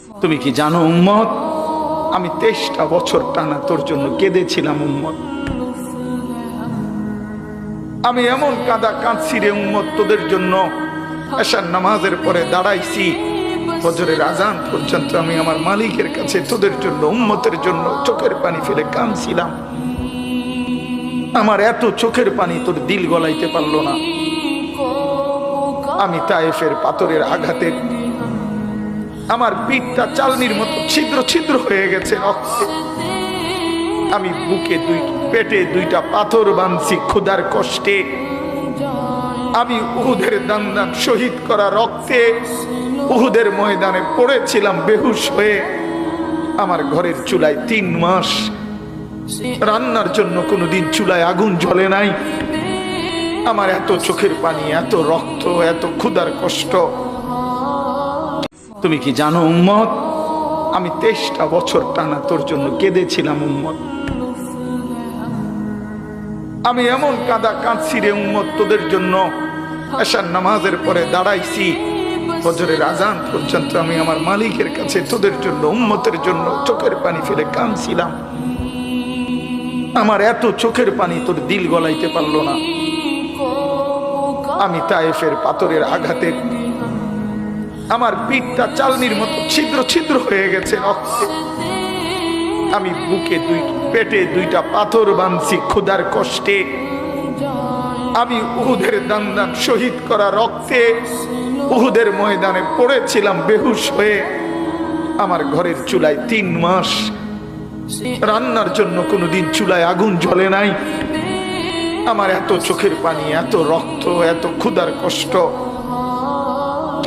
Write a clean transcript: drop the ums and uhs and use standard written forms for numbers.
তুমি কি জানো উম্মত, আমি 23টা বছর টানা তোর জন্য কেঁদেছিলাম উম্মত। আমি এমন কাঁদা কাঁদছি রে উম্মত তোদের জন্য। এশার নামাজের পরে দাঁড়াইছি, ফজরের আজান পর্যন্ত আমি আমার মালিকের কাছে তোদের জন্য, উম্মতের জন্য চোখের পানি ফেলে কাঁদছিলাম। আমার এত চোখের পানি তোর দিল গলাইতে পারলো না। আমি তায়েফের পাথরের আঘাতে আমার পিঠটা চালনির মতো ছিদ্র ছিদ্র হয়ে গেছে রক্তে। আমি বুকে পেটে 2টা পাথর বাঁধছি ক্ষুধার কষ্টে। আমি উহুদের দান শহীদ করা রক্তে উহুদের ময়দানে পড়েছিলাম বেহুশ হয়ে। আমার ঘরের চুলায় 3 মাস রান্নার জন্য কোনোদিন চুলায় আগুন জ্বলে নাই। আমার এত চোখের পানি, এত রক্ত, এত ক্ষুধার কষ্ট। তুমি কি জানো উম্মত, আমি 23টা বছর টানা তোর জন্য কেঁদেছিলাম উম্মত। আমি এমন কাঁদা কাঁদছি রে উম্মত তোদের জন্য। এশার নামাজের পরে দাঁড়াইছি, ফজরের আজান পর্যন্ত আমি আমার মালিকের কাছে তোদের জন্য, উম্মতের জন্য চোখের পানি ফেলে কাঁদছিলাম। আমার এত চোখের পানি তোর দিল গলাইতে পারলো না। আমি তায়েফের পাথরের আঘাতে আমার পিঠটা চালনির মতো ছিদ্র ছিদ্র হয়ে গেছে রক্তে। আমি বুকে পেটে 2টা পাথর বাঁধছি ক্ষুধার কষ্টে। আমি উহুদের দান শহীদ করা রক্তে উহুদের ময়দানে পড়েছিলাম বেহুশ হয়ে। আমার ঘরের চুলায় 3 মাস রান্নার জন্য কোনোদিন চুলায় আগুন জ্বলে নাই। আমার এত চোখের পানি, এত রক্ত, এত ক্ষুধার কষ্ট।